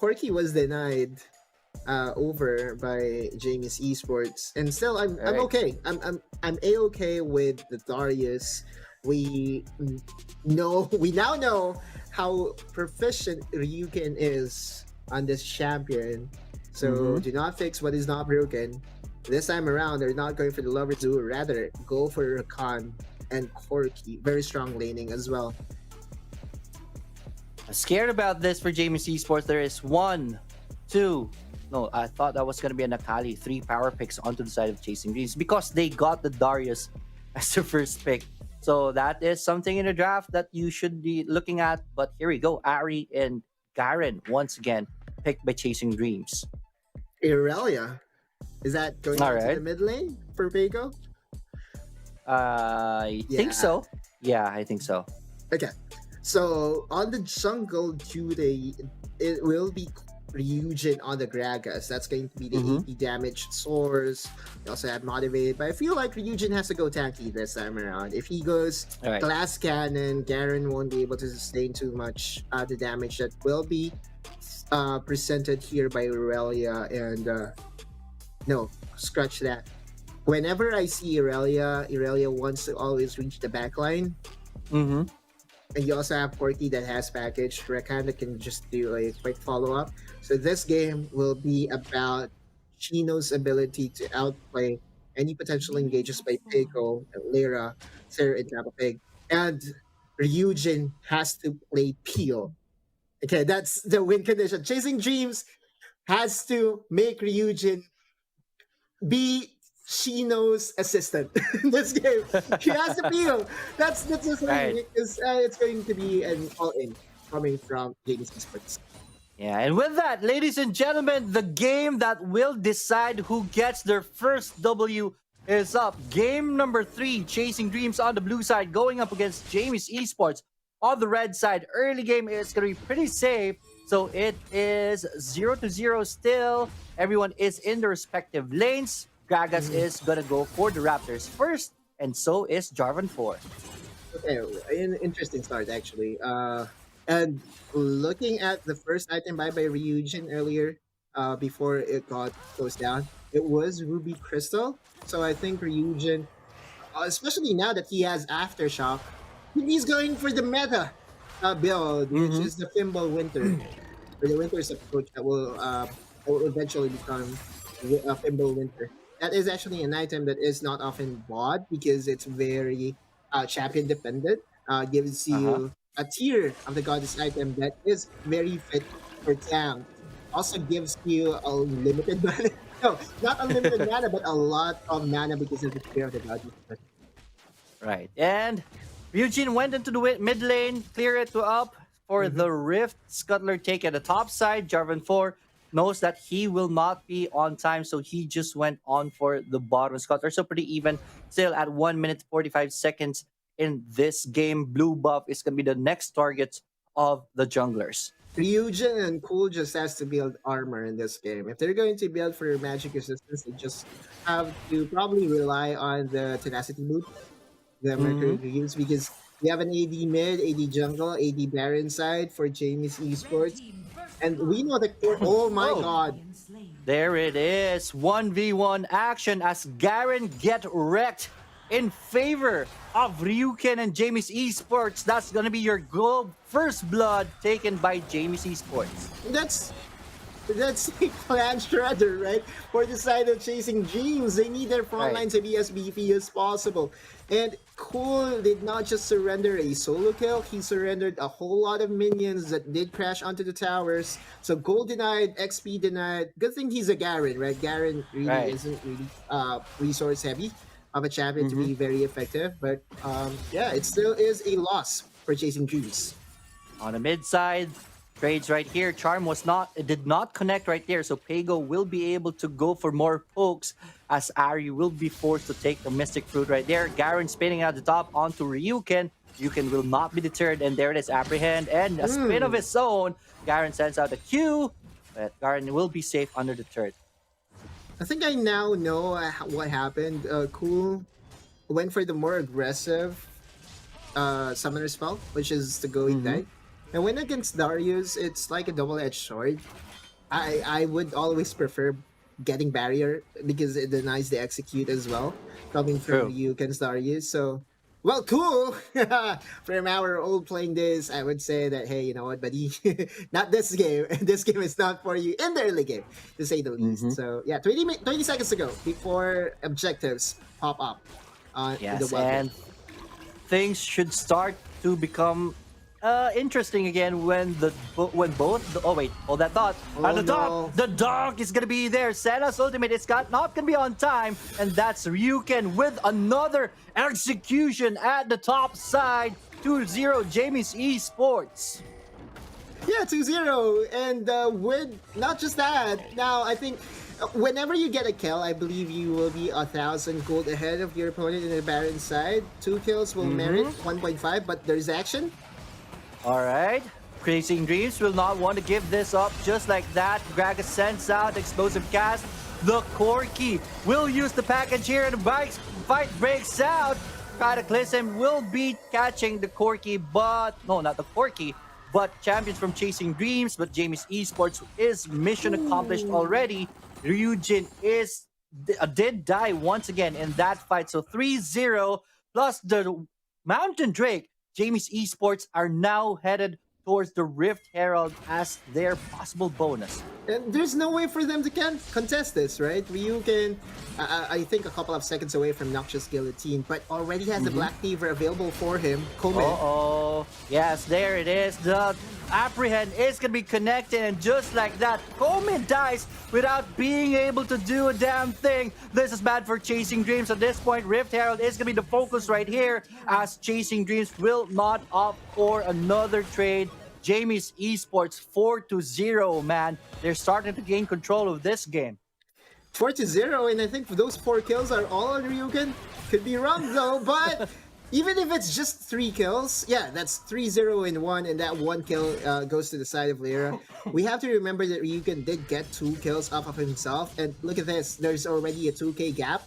Corky was denied over by Jamie's Esports, and still I'm Right. okay. I'm a-okay with the Darius. We we now know how proficient Ryuken is on this champion. So Mm-hmm. do not fix what is not broken. This time around, they're not going for the Lover Zoo, rather go for Rakan and Corky. Very strong laning as well. I'm scared about this for Jamie's Esports. There is one, two. No, I thought that was gonna be an Akali. Three power picks onto the side of Chasing Dreams because they got the Darius as their first pick. So that is something in the draft that you should be looking at. But here we go. Ari and Garen once again picked by Chasing Dreams. Irelia, is that going All on to the right. mid lane for Pego? I think Yeah. so. Yeah, I think so. Okay. So on the jungle duty, it will be Ryujin on the Gragas. That's going to be the Mm-hmm. 80 damage source. You also have Motivate, but I feel like Ryujin has to go tanky this time around. If he goes All right. Glass Cannon, Garen won't be able to sustain too much the damage that will be presented here by Aurelia. And no, scratch that. Whenever I see Aurelia wants to always reach the backline. Mm-hmm. And you also have Porky that has package. Rakan that can just do a quick follow up. So this game will be about Chino's ability to outplay any potential engages by Pico, Lyra, Sarah, and Kappa Pig. And Ryujin has to play Pio. Okay, that's the win condition. Chasing Dreams has to make Ryujin be Shino's assistant in this game. She has to feel. That's the Right. thing. It's going to be an all-in coming from James Esports. Yeah, and with that, ladies and gentlemen, the game that will decide who gets their first W is up. Game number 3, Chasing Dreams on the blue side, going up against Jamie's Esports on the red side. Early game is going to be pretty safe, so it is 0-0 still. Everyone is in their respective lanes. Gragas is going to go for the Raptors first, and so is Jarvan 4. Okay, an interesting start actually. And looking at the first item by Ryujin earlier, before it got closed down, it was Ruby Crystal. So I think Ryujin, especially now that he has Aftershock, he's going for the meta build, which Mm-hmm. is the Fimble Winter, or the Winter's approach that will eventually become a Fimble Winter. That is actually an item that is not often bought because it's very champion dependent. Gives Uh-huh. you a tier of the goddess item that is very fit for tank. Also gives you a limited mana. No, not unlimited mana, but a lot of mana because of the tier of the goddess. Right. And Eugene went into the mid lane, clear it to up for Mhm. the Rift. Scuttler take at the top side. Jarvan 4 knows that he will not be on time, so he just went on for the bottom. Scuttler, so pretty even. Still at 1 minute 45 seconds in this game. Blue buff is going to be the next target of the junglers. Ryujin and Cool just has to build armor in this game. If they're going to build for magic resistance, they just have to probably rely on the tenacity boot, the Mercury Mm-hmm. Greaves, because we have an AD mid, AD jungle, AD Baron side for Jamie's Esports. And we know that oh my Oh, god. there it is. 1v1 action as Garen get wrecked in favor of Ryuken and Jamie's Esports. That's going to be your goal. First blood taken by Jamie's Esports. That's a clan shredder, right? For the side of Chasing Dreams, they need their front Right. line to be as beefy as possible. And Cool did not just surrender a solo kill, he surrendered a whole lot of minions that did crash onto the towers. So gold denied, XP denied. Good thing he's a Garen, right? Garen really Right. isn't really resource heavy of a champion to Mm-hmm. be very effective. But yeah, it still is a loss for Chasing Dreams. On the mid side, trades right here. Charm it did not connect right there, so Pago will be able to go for more pokes as Ari will be forced to take the Mystic Fruit right there. Garen spinning at the top onto Ryuken. Ryuken will not be deterred, and there it is, Apprehend, and a spin of his own. Garen sends out the Q, but Garen will be safe under the turret. I think I now know what happened. Cool went for the more aggressive summoner spell, which is the Go Mm-hmm. Ignite. And when against Darius, it's like a double-edged sword. I would always prefer getting barrier because it denies the execute as well, coming from True. Ryuken's Darius. So, well, cool. From our old playing days, I would say that, hey, you know what, buddy, not this game. This game is not for you in the early game, to say the least. Hmm. So, yeah, 20 seconds to go before objectives pop up in the Yes, web game. and things should start to become interesting again when both oh wait, hold that thought. At Oh, the top, no. the dog is gonna be there. Santa's ultimate is not gonna be on time, and that's Ryuken with another execution at the top side. 2-0 Jamie's Esports. Yeah, 2-0. And with not just that, now I think whenever you get a kill, I believe you will be 1,000 gold ahead of your opponent in the Baron side. 2 kills will merit 1.5, but there's action. All right. Chasing Dreams will not want to give this up just like that. Gragas sends out explosive cast. The Corki will use the package here, and the fight breaks out. Cataclysm will be catching the Corki, but no, not the Corki, but champions from Chasing Dreams. But Jamie's Esports is mission accomplished already. Ryujin did die once again in that fight, so 3-0 plus the Mountain Drake. Jamie's Esports are now headed towards the Rift Herald as their possible bonus. And there's no way for them to contest this, right? Ryu can, I think, a couple of seconds away from Noxious Guillotine, but already has the Black Fever available for him. Kome. Uh-oh. Yes, there it is. The Apprehend is going to be connected, and just like that, Kome dies without being able to do a damn thing. This is bad for Chasing Dreams. At this point, Rift Herald is going to be the focus right here, as Chasing Dreams will not opt for another trade. Jamie's Esports 4-0, man. They're starting to gain control of this game. 4-0, and I think those 4 kills are all on Ryuken. Could be wrong though, but even if it's just 3 kills, yeah, that's 3-0 in one, and that 1 kill goes to the side of Lyra. We have to remember that Ryuken did get 2 kills off of himself, and look at this, there's already a 2k gap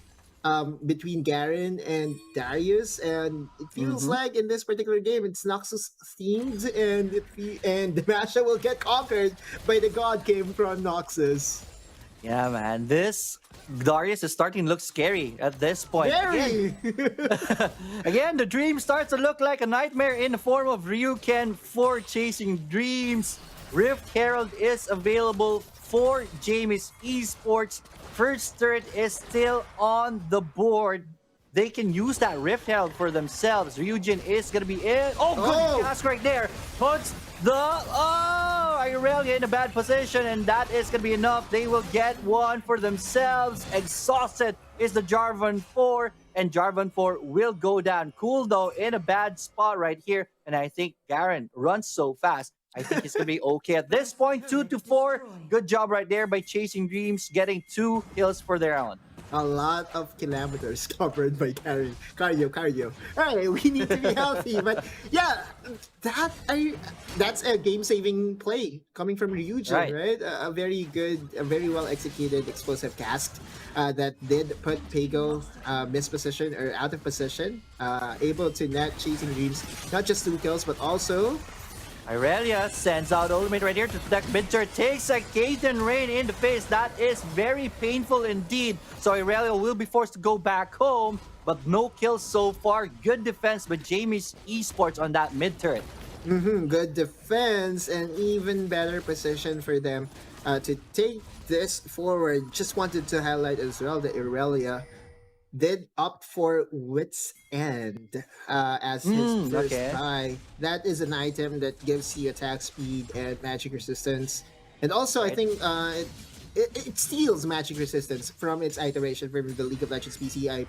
between Garen and Darius, and it feels like in this particular game it's Noxus themed, and Damasha will get conquered by the God came from Noxus. Yeah, man. This Darius is starting to look scary at this point. Very. Again, the dream starts to look like a nightmare in the form of Ryuken for Chasing Dreams. Rift Herald is available for Jamie's Esports. First turret is still on the board. They can use that Rift Herald for themselves. Ryujin is going to be in. Oh, good cast right there. Puts the... Oh, Irelia in a bad position, and that is going to be enough. They will get one for themselves. Exhausted is the Jarvan 4, and Jarvan 4 will go down. Cool, though, in a bad spot right here, and I think Garen runs so fast. I think it's going to be okay at this point. 2-4. Good job right there by Chasing Dreams, getting 2 kills for their own. A lot of kilometers covered by cardio. All right, we need to be healthy, but yeah, that's a game-saving play coming from Ryujin, right? A very good, a very well executed explosive cast that did put Pego misposition or out of position, able to net Chasing Dreams not just 2 kills but also. Irelia sends out ultimate right here to protect mid-turret, takes a Kaiten Rain in the face. That is very painful indeed. So Irelia will be forced to go back home, but no kills so far. Good defense by Jamie's Esports on that mid-turret. Good defense and even better position for them to take this forward. Just wanted to highlight as well that Irelia did opt for Wit's End as his first buy. That is an item that gives you attack speed and magic resistance. And also, I think it steals magic resistance from its iteration from the League of Legends PC.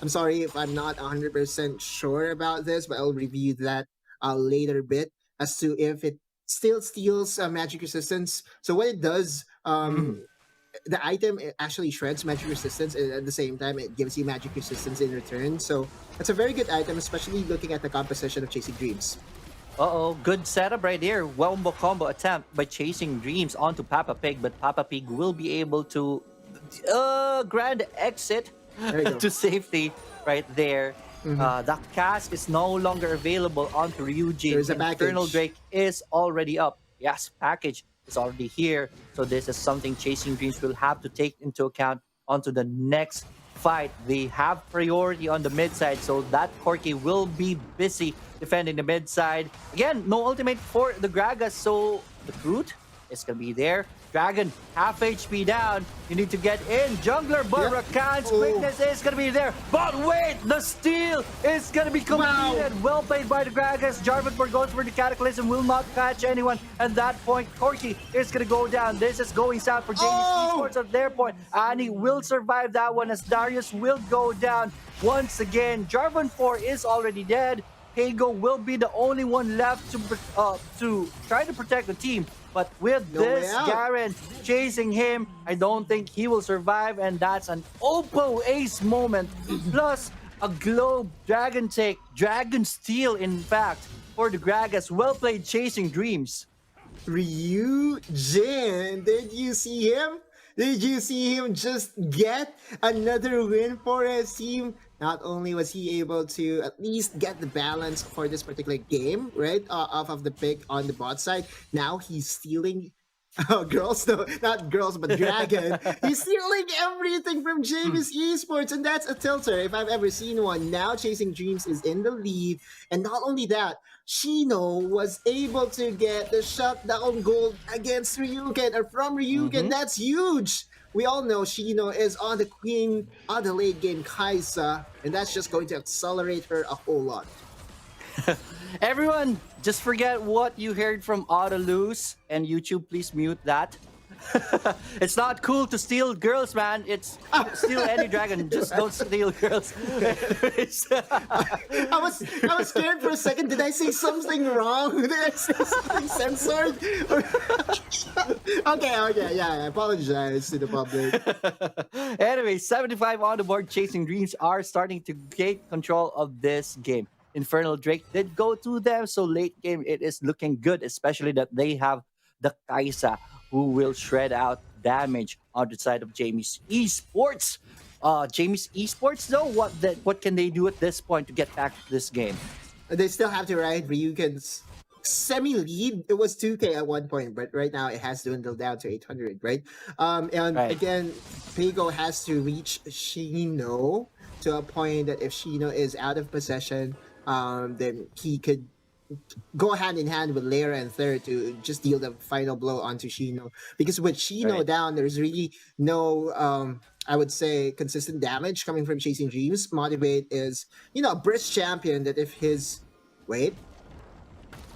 I'm sorry if I'm not 100% sure about this, but I'll review that later bit as to if it still steals magic resistance. So what it does, the item actually shreds magic resistance, and at the same time it gives you magic resistance in return. So it's a very good item, especially looking at the composition of Chasing Dreams. Good setup right here. Wombo combo attempt by Chasing Dreams onto Papa Pig, but Papa Pig will be able to grand exit to safety right there. The cast is no longer available onto Ryujin. There's a package. Infernal Drake is already up. Yes, package. is already here. So this is something Chasing Dreams will have to take into account onto the next fight. They have priority on the mid side, so that Corki will be busy defending the mid side. Again, no ultimate for the Gragas, so the Groot is gonna be there. Dragon, half HP down. You need to get in. Jungler, but Yep. Rakan's Oh. quickness is gonna be there. But wait, the steal is gonna be completed. Wow. Well played by the Gragas. Jarvan goes for the Cataclysm, will not catch anyone. At that point, Corki is gonna go down. This is going south for Jamie's Oh. Esports at their point. Annie will survive that one as Darius will go down once again. Jarvan 4 is already dead. Hago will be the only one left to try to protect the team. But with No this way out. Garen chasing him, I don't think he will survive, and that's an Oppo ace moment. Plus a Globe Dragon take, Dragon Steal, in fact, for the Gragas. Well played, Chasing Dreams. Ryu Jin, did you see him? Did you see him just get another win for his team? Not only was he able to at least get the balance for this particular game, right, off of the pick on the bot side, now he's stealing. Oh, girls, no, not girls, but Dragon. He's stealing everything from James Esports, and that's a tilter if I've ever seen one. Now Chasing Dreams is in the lead, and not only that, Shino was able to get the shutdown gold against Ryugen, or from Ryugen. That's huge. We all know Shino is on the queen of the late game Kaisa, and that's just going to accelerate her a whole lot. Everyone, just forget what you heard from Autolus, and YouTube, please mute that. It's not cool to steal girls, man. It's steal any dragon, just don't steal girls. I was scared for a second. Did I say something wrong? Did I say something censored? Okay, yeah. I apologize to the public. Anyway, 75 on the board. Chasing Dreams are starting to take control of this game. Infernal Drake did go to them, so late game it is looking good, especially that they have the Kaisa who will shred out damage on the side of Jamie's Esports. Jamie's Esports, though, what can they do at this point to get back to this game? They still have to ride Ryugen's semi-lead. It was 2K at one point, but right now it has dwindled down to 800, right? And Right. again, Pego has to reach Shino to a point that if Shino is out of possession, then he could go hand in hand with Lyra and Third to just deal the final blow onto Shino. Because with Shino Right. down, there's really no, I would say, consistent damage coming from Chasing Dreams. Motivate is, a brisk champion that if his... Wait.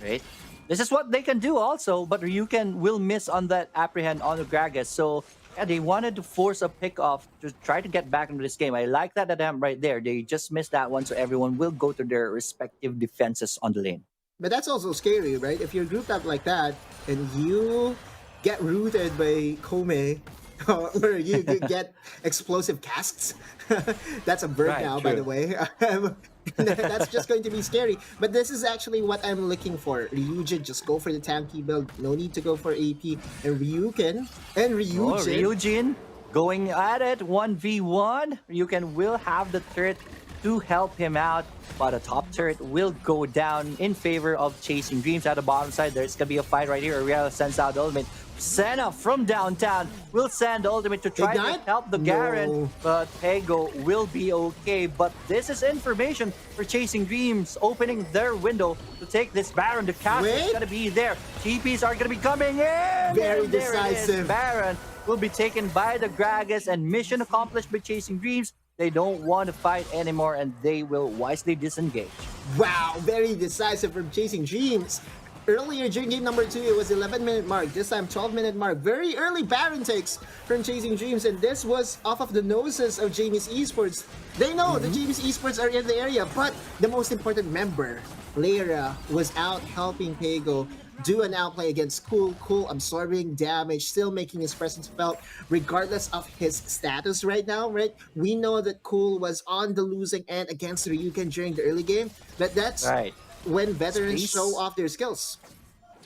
Right? This is what they can do also, but Ryuken will miss on that apprehend on the Gragas. So yeah, they wanted to force a pick off to try to get back into this game. I like that attempt right there. They just missed that one, so everyone will go to their respective defenses on the lane. But that's also scary, right? If you're grouped up like that and you get rooted by Kome, or you get explosive casks, that's a bird Right, now, by true. the way. That's just going to be scary. But this is actually what I'm looking for. Ryujin, just go for the tanky build. No need to go for AP. And Ryuken and Oh, Ryujin. Ryujin going at it 1v1. Ryuken will have the turret to help him out, but a top turret will go down in favor of Chasing Dreams. At the bottom side, there's gonna be a fight right here. Ariel sends out the ultimate. Senna from downtown will send the ultimate to try Ignite? to help the No. Garen, but Pego will be okay. But this is information for Chasing Dreams, opening their window to take this Baron. The cast is Wait. gonna be there. TPs are gonna be coming in. Very And there it is. decisive. Baron will be taken by the Gragas, and mission accomplished by Chasing Dreams. They don't want to fight anymore, and they will wisely disengage. Wow, very decisive from Chasing Dreams. Earlier during game number 2, it was 11-minute mark. This time, 12-minute mark. Very early Baron takes from Chasing Dreams, and this was off of the noses of Jamie's Esports. They know the Jamie's Esports are in the area, but the most important member, Lyra, was out helping Pego do an outplay against Cool. Cool absorbing damage, still making his presence felt regardless of his status right now, right? We know that Cool was on the losing end against Ryuken during the early game, but that's Right. when veterans Space. show off their skills.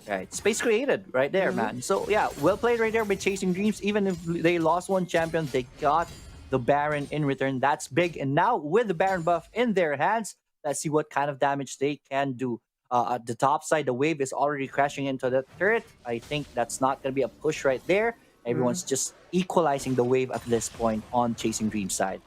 Right. Space created right there, man. So yeah, well played right there by Chasing Dreams. Even if they lost one champion, they got the Baron in return. That's big. And now with the Baron buff in their hands, let's see what kind of damage they can do. at the top side. The wave is already crashing into the turret. I think that's not going to be a push right there. Mhm. Everyone's just equalizing the wave at this point on Chasing Dreams side.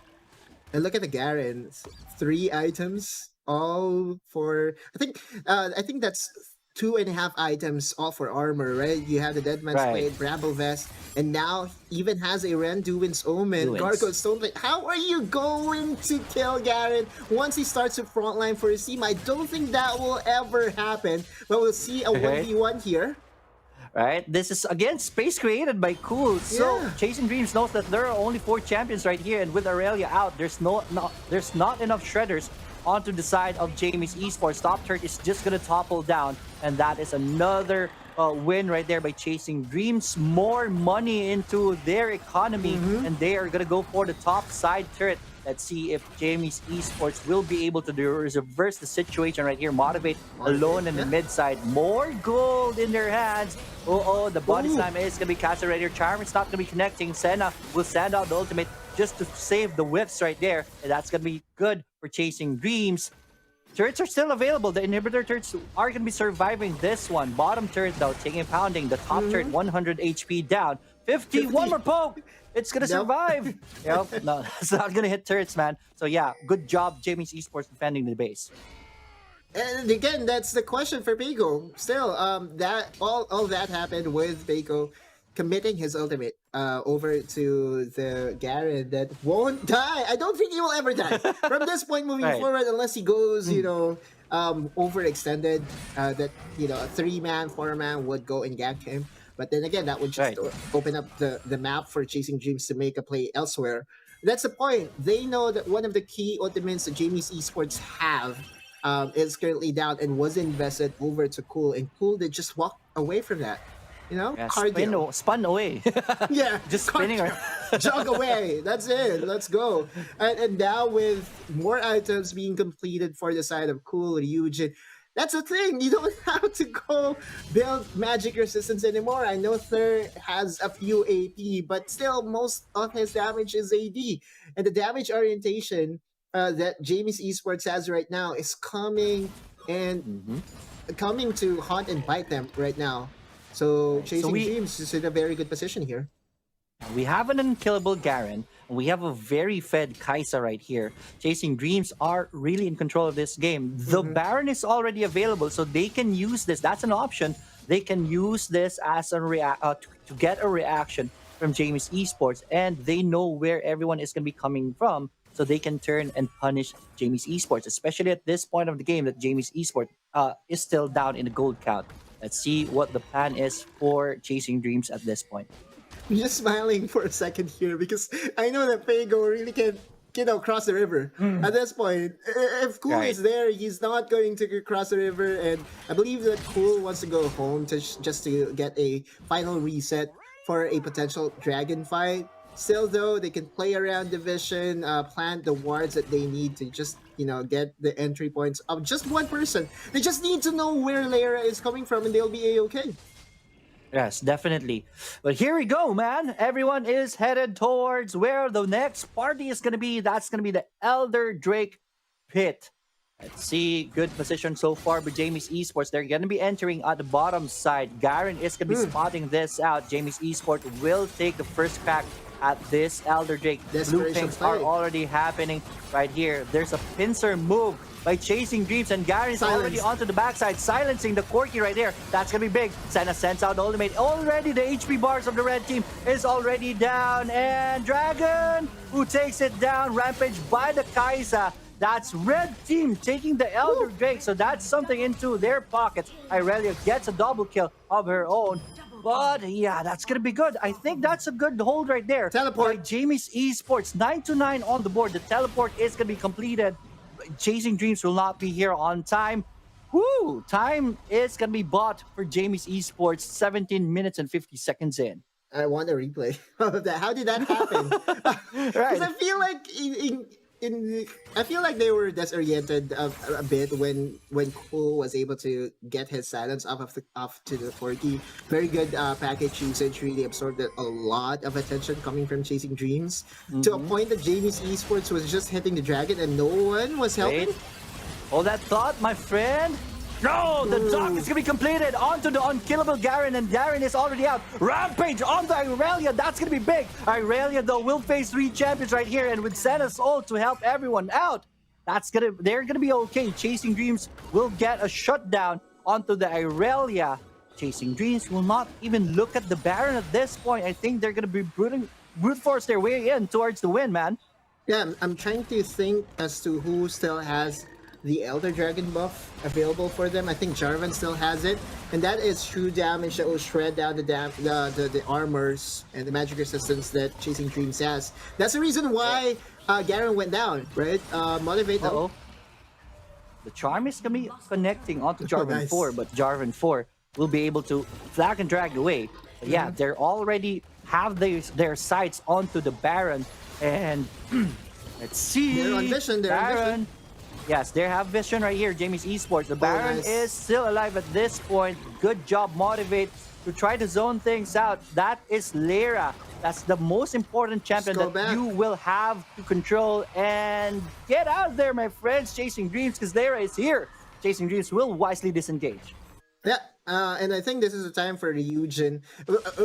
And look at the Garen, 3 items, all for I think that's 2.5 items, all for armor, right? You have the Deadman's Right. Blade, Bramble Vest, and now even has a Randuin's Omen, Ruins. Gargoyle Stoneblade. How are you going to kill Garen once he starts to frontline for his team? I don't think that will ever happen, but we'll see a Right. 1v1 here. Right? This is again space created by Cool. So Yeah. Chasing Dreams knows that there are only 4 champions right here, and with Aurelia out, there's not enough shredders onto the side of Jamie's Esports. Top turret is just gonna topple down, and that is another win right there by Chasing Dreams. More money into their economy, and they are gonna go for the top side turret. Let's see if Jamie's Esports will be able to reverse the situation right here. Motivate alone in the Yeah. mid side. More gold in their hands. Oh, the body Ooh. slam is going to be casted right here. Charm is not going to be connecting. Senna will send out the ultimate just to save the whiffs right there. And that's going to be good for Chasing Dreams. Turrets are still available. The inhibitor turrets are going to be surviving this one. Bottom turret, though, taking a pounding. The top turret, 100 HP down. 50, 50. one more poke. It's going to Nope. survive. Yep, no, it's not going to hit turrets, man. So, yeah, good job, Jamie's Esports defending the base. And again, that's the question for Peiko. Still, that all that happened with Peiko committing his ultimate over to the Garen that won't die. I don't think he will ever die from this point moving Right. forward, unless he goes, overextended. That a 3-man, 4-man would go and gank him. But then again, that would just Right. open up the map for Chasing Dreams to make a play elsewhere. That's the point. They know that one of the key ultimates that Jamie's Esports have is currently down and was invested over to Cool, and Cool did just walk away from that. Yeah, Cardio. spun away. Yeah, Just spinning cardio. Jog away. That's it. Let's go. And now with more items being completed for the side of Cool, Ryujin, that's the thing. You don't have to go build magic resistance anymore. I know Thur has a few AP, but still most of his damage is AD. And the damage orientation that Jamie's Esports has right now is and Mhm. coming to haunt and bite them right now. So Right. Chasing Dreams is in a very good position here. We have an unkillable Garen, and we have a very fed Kaisa right here. Chasing Dreams are really in control of this game. The Baron is already available, so they can use this. That's an option. They can use this as to get a reaction from Jamie's Esports, and they know where everyone is going to be coming from, so they can turn and punish Jamie's Esports, especially at this point of the game that Jamie's Esports is still down in the gold count. Let's see what the plan is for Chasing Dreams at this point. I'm just smiling for a second here because I know that Fago really can, cross the river. At this point, if Cool Right. is there, he's not going to cross the river, and I believe that Cool wants to go home to just to get a final reset for a potential dragon fight. Still, though, they can play around division, plant the wards that they need to just, get the entry points of just one person. They just need to know where Lyra is coming from, and they'll be a-okay. Yes, definitely. But here we go, man. Everyone is headed towards where the next party is going to be. That's going to be the Elder Drake pit. Let's see. Good position so far with Jamie's Esports. They're going to be entering at the bottom side. Garen is going to be spotting this out. Jamie's Esports will take the first crack at this Elder Drake. Blue Desperation things are play. already happening right here. There's a pincer move by Chasing Dreams, and Garen's already Silence. onto the backside, silencing the Corki right there. That's gonna be big. Senna sends out the ultimate. Already the HP bars of the red team is already down, and Dragon, who takes it down, rampage by the Kaisa. That's red team taking the Elder Drake, so that's something into their pockets. Irelia gets a double kill of her own. But yeah, that's gonna be good. I think that's a good hold right there. Teleport. By Jamie's Esports, 9-9 on the board. The teleport is gonna be completed. Chasing Dreams will not be here on time. Woo! Time is gonna be bought for Jamie's Esports. 17 minutes and 50 seconds in. I want a replay of that. How did that happen? Because I feel like I feel like they were disoriented a bit when Cool was able to get his silence off to the Corgi. Very good package usage. Really absorbed a lot of attention coming from Chasing Dreams to a point that Jamie's Esports was just hitting the dragon and no one was helping. Wait. Hold that thought, my friend. No, the dock Ooh. is gonna be completed onto the unkillable Garen, and Garen is already out. Rampage onto Irelia, that's gonna be big. Irelia though will face 3 champions right here, and with Senna's ult to help everyone out, they're gonna be okay. Chasing Dreams will get a shutdown onto the Irelia. Chasing Dreams will not even look at the Baron at this point. I think they're gonna be brute force their way in towards the win, man. Yeah, I'm trying to think as to who still has the Elder Dragon buff available for them. I think Jarvan still has it, and that is true damage that will shred down the armors and the magic resistance that Chasing Dreams has. That's the reason why Garen went down, right? Motivate them. Uh-oh. The charm is gonna be connecting onto Jarvan Nice. 4, but Jarvan 4 will be able to flag and drag away. But yeah, they're already have their sights onto the Baron, and let's see. They're on vision, they're on Baron. vision. Yes, they have vision right here. Jamie's Esports. The Baron nice. is still alive at this point. Good job, Motivate, to try to zone things out. That is Lyra. That's the most important champion go that back. you will have to control. And get out there, my friends. Chasing Dreams, because Lyra is here. Chasing Dreams will wisely disengage. Yeah, and I think this is the time for Ryujin.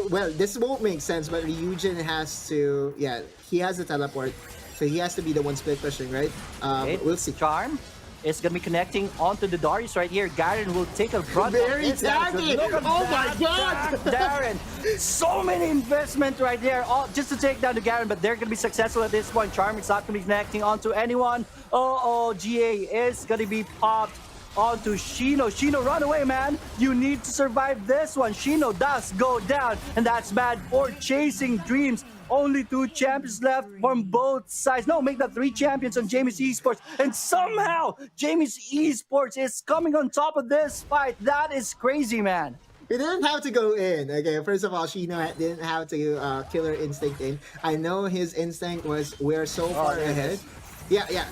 Well, this won't make sense, but Ryujin has to, yeah, he has the teleport. So he has to be the one split pushing, right? Right? We'll see. Charm is going to be connecting onto the Darius right here. Garen will take a brunt Very of this damage. tacky! Look at Oh my that God! tag, Darren. So many investment right there, all just to take down the Garen, but they're going to be successful at this point. Charm is not going to be connecting onto anyone. Oh, GA is going to be popped onto Shino. Shino, run away, man. You need to survive this one. Shino does go down, and that's bad for Chasing Dreams. Only 2 champions left from both sides. No, make that 3 champions on Jamie's Esports. And somehow, Jamie's Esports is coming on top of this fight. That is crazy, man. He didn't have to go in. Okay, first of all, Shino didn't have to killer instinct in. I know his instinct was we're so far ahead. Yeah,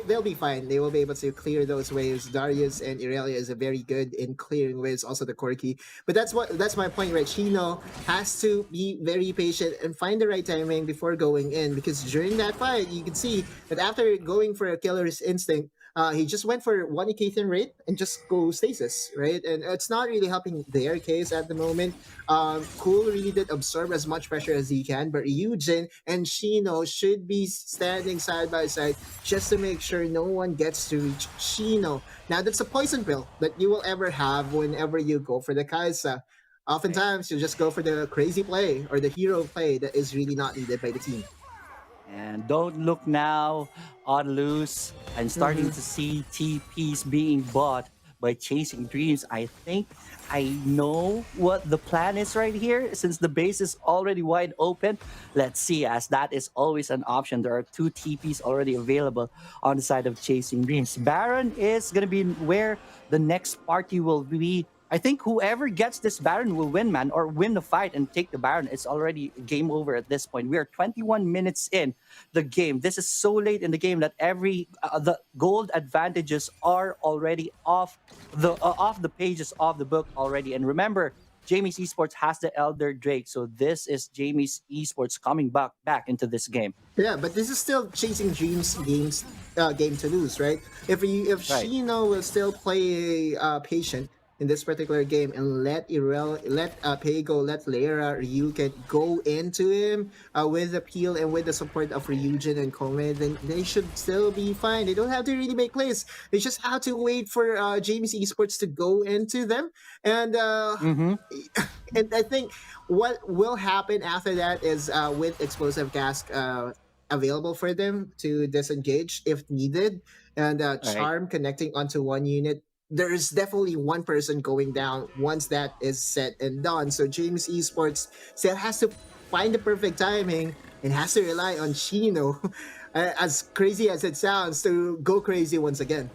they'll be fine. They will be able to clear those waves. Darius and Irelia is very good in clearing waves, also the Corki. But that's my point, right? Shino has to be very patient and find the right timing before going in, because during that fight, you can see that after going for a killer's instinct, he just went for 1 Ekathan rate and just go stasis, right? And it's not really helping their case at the moment. Cool really did absorb as much pressure as he can, but Ryujin and Shino should be standing side by side just to make sure no one gets to reach Shino. Now, that's a poison pill that you will ever have whenever you go for the Kaisa. Oftentimes, you just go for the crazy play or the hero play that is really not needed by the team. And don't look now on loose. I'm starting to see TPs being bought by Chasing Dreams. I think I know what the plan is right here, since the base is already wide open. Let's see, as that is always an option. There are 2 TPs already available on the side of Chasing Dreams. Baron is going to be where the next party will be. I think whoever gets this Baron will win, man, or win the fight and take the Baron. It's already game over at this point. We are 21 minutes in the game. This is so late in the game that the gold advantages are already off the pages of the book already. And remember, Jamie's Esports has the Elder Drake, so this is Jamie's Esports coming back into this game. Yeah, but this is still Chasing Dreams game to lose, right? If Right. Shino will still play patient in this particular game and let Pego, let Lyra, Ryuken go into him with the peel and with the support of Ryujin and Kome, then they should still be fine. They don't have to really make plays. They just have to wait for James Esports to go into them. And and I think what will happen after that is with Explosive Cask available for them to disengage if needed, and Charm connecting onto one unit, there's definitely one person going down once that is set and done. So James Esports still has to find the perfect timing and has to rely on Shino, as crazy as it sounds, to go crazy once again.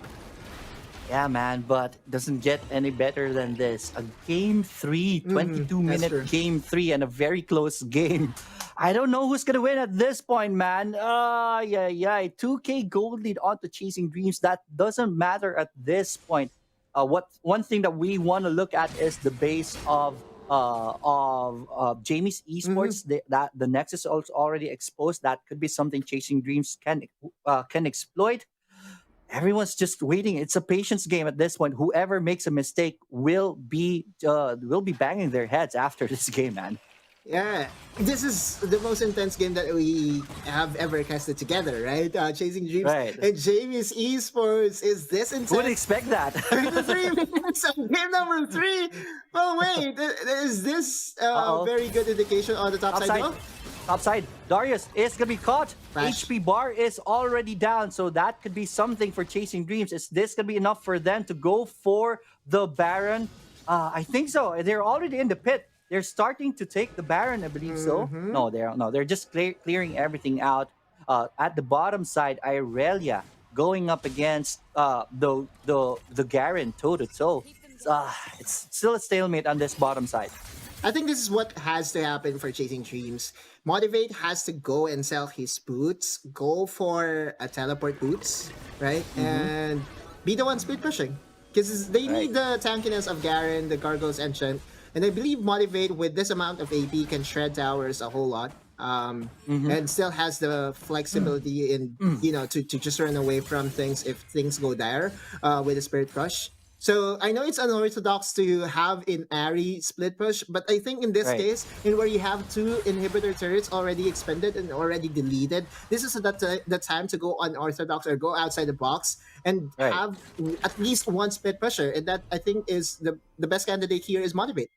Yeah, man, but doesn't get any better than this. A game 3, 22-minute true. game 3, and a very close game. I don't know who's gonna win at this point, man. Yeah. 2K gold lead onto Chasing Dreams. That doesn't matter at this point. One thing that we want to look at is the base of Jamie's Esports. The Nexus is also already exposed. That could be something Chasing Dreams can exploit. everyone's just waiting. It's a patience game at this point. Whoever makes a mistake will be banging their heads after this game, man. Yeah, this is the most intense game that we have ever casted together, right? Chasing Dreams Right. and Jamie's Esports is this Who would intense. expect that? 33 minutes of game number 3. Well, wait, is this Uh-oh. very good indication on the top side? Upside. No? Upside. Darius is gonna be caught. Flash. HP bar is already down, so that could be something for Chasing Dreams. Is this gonna be enough for them to go for the Baron? I think so. They're already in the pit. They're starting to take the Baron, I believe so. Mhm. No. They're just clearing everything out. At the bottom side, Irelia going up against the Garen toe to toe. It's still a stalemate on this bottom side. I think this is what has to happen for Chasing Dreams. Motivate has to go and sell his boots, go for a teleport boots, right? And be the one speed pushing. Because they Right. need the tankiness of Garen, the Gargoyle's Enchant. And I believe Motivate with this amount of AP can shred towers a whole lot. And still has the flexibility in, to just run away from things if things go dire with a Spirit Crush. So I know it's unorthodox to have an Ari split push, but I think in this Right. case, in where you have 2 inhibitor turrets already expended and already deleted, this is the time to go unorthodox or go outside the box and Right. have at least one split pusher. And that I think is the best candidate here is Motivate.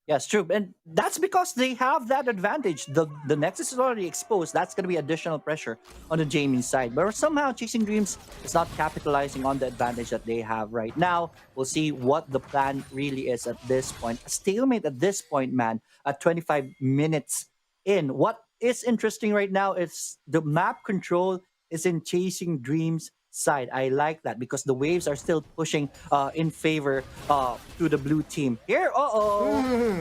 Yes, true. And that's because they have that advantage. The Nexus is already exposed. That's going to be additional pressure on the Jamie side. But somehow Chasing Dreams is not capitalizing on the advantage that they have right now. We'll see what the plan really is at this point. A stalemate at this point, man, at 25 minutes in. What is interesting right now is the map control is in Chasing Dreams side. I like that because the waves are still pushing in favor to the blue team. Here,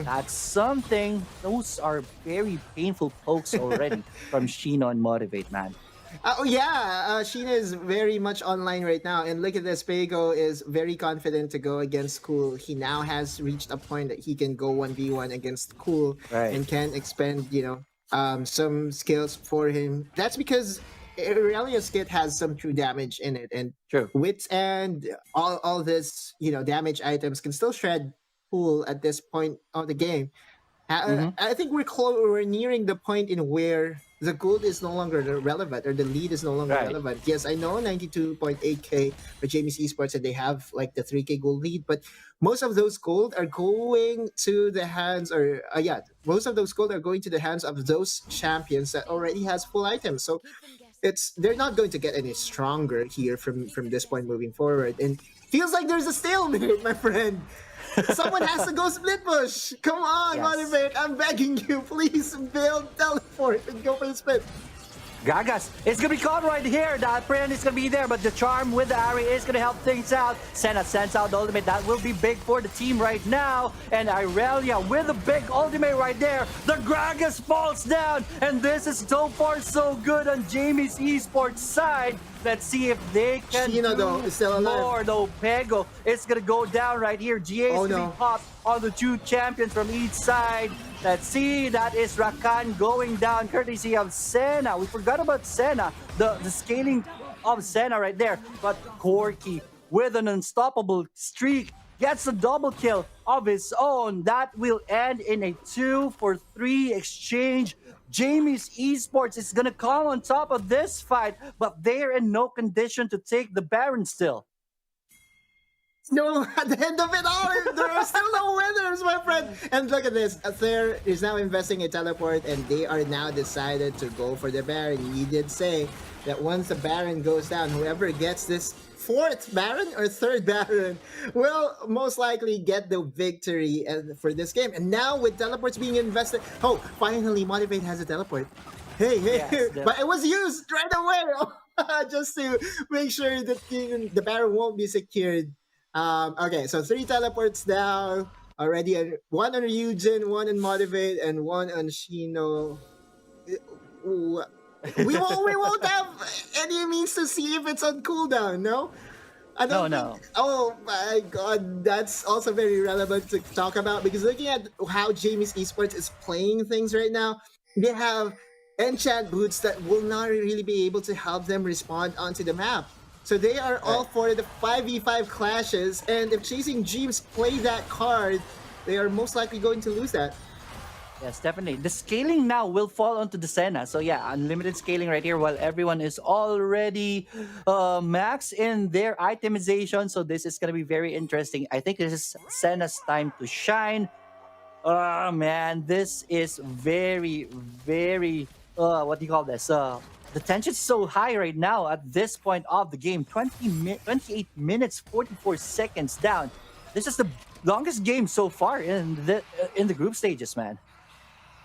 that's something. Those are very painful pokes already from Shino and Motivate, man. Oh yeah, Sheena is very much online right now, and look at this. Pego is very confident to go against Cool. He now has reached a point that he can go 1v1 against Cool Right. and can expend, some skills for him. That's because Aurelia's kit has some true damage in it, and True. wits and all this, damage items can still shred Cool at this point of the game. I think we're nearing the point in where the gold is no longer relevant or the lead is no longer Right. relevant. Yes, I know 92.8k for Jamie's Esports and they have like the 3k gold lead, but most of those gold are going to the hands most of those gold are going to the hands of those champions that already has full items. So they're not going to get any stronger here from this point moving forward. And feels like there's a stalemate, my friend. Someone has to go split push. Come on, Yes. Motivate. I'm begging you. Please build teleport and go for the split. Gagas, it's gonna be caught right here. That Pran is gonna be there, but the charm with the Ari is gonna help things out. Senna sends out the ultimate. That will be big for the team right now. And Irelia with a big ultimate right there. The Gragas falls down, and this is so far so good on Jamie's Esports side. Let's see if they can Sheena, do though, is still alive. more. Though Pego is gonna go down right here. GA is Oh, gonna no. be popped on the two champions from each side. Let's see, that is Rakan going down courtesy of Senna. We forgot about Senna, the scaling of Senna right there. But Corky with an unstoppable streak gets a double kill of his own. That will end in a 2-for-3 exchange. Jamie's Esports is gonna come on top of this fight, but they're in no condition to take the Baron still. No, at the end of it all, there are still no winners, my friend. And look at this. Ather is now investing in teleport, and they are now decided to go for the Baron. You did say that once the Baron goes down, whoever gets this fourth Baron or third Baron will most likely get the victory for this game. And now with teleports being invested, oh, finally Motivate has a teleport. Hey, Yes, but it was used right away just to make sure that the Baron won't be secured. Okay, so 3 teleports now already. One on Ryujin, one on Motivate, and one on Shino. We won't have any means to see if it's on cooldown, no? I don't No. think. Oh my god, that's also very relevant to talk about because looking at how Jamie's Esports is playing things right now, they have enchant boots that will not really be able to help them respond onto the map. So they are all Right. for the 5v5 clashes, and if Chasing Dreams play that card, they are most likely going to lose that. Yes, definitely. The scaling now will fall onto the Senna. So yeah, unlimited scaling right here while everyone is already max in their itemization. So this is going to be very interesting. I think this is Senna's time to shine. Oh man, this is very, very what do you call this? The tension's so high right now at this point of the game. 28 minutes, 44 seconds down. This is the longest game so far in the group stages, man.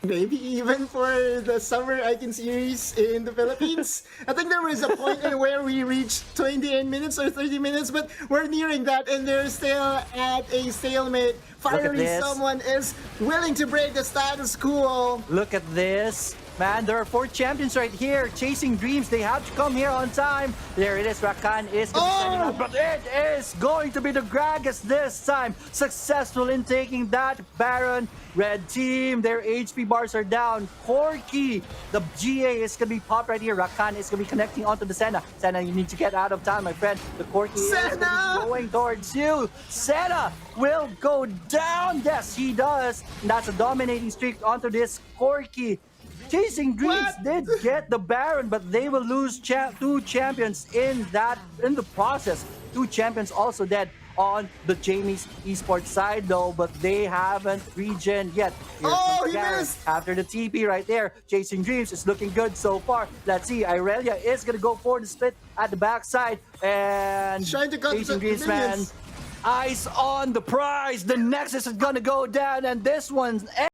Maybe even for the Summer Icon Series in the Philippines. I think there was a point in where we reached 28 minutes or 30 minutes, but we're nearing that, and they're still at a stalemate. Finally, this. someone is willing to break the status quo. Look at this. Man, there are 4 champions right here chasing dreams. They have to come here on time. There it is. Rakan is going to be standing up, but it is going to be the Gragas this time. Successful in taking that Baron. Red team, their HP bars are down. Corki, the GA is going to be popped right here. Rakan is going to be connecting onto the Senna. Senna, you need to get out of town, my friend. The Corki is going to be going towards you. Senna will go down. Yes, he does. And that's a dominating streak onto this Corki. Chasing Dreams did get the Baron, but they will lose 2 champions in the process. 2 champions also dead on the Jamie's esports side though, but they haven't regen yet. Oh, he missed! After the TP right there, Chasing Dreams is looking good so far. Let's see, Irelia is gonna go for the split at the backside, and trying to cut Chasing the Dreams, man, minions. eyes on the prize. The Nexus is gonna go down, and this one's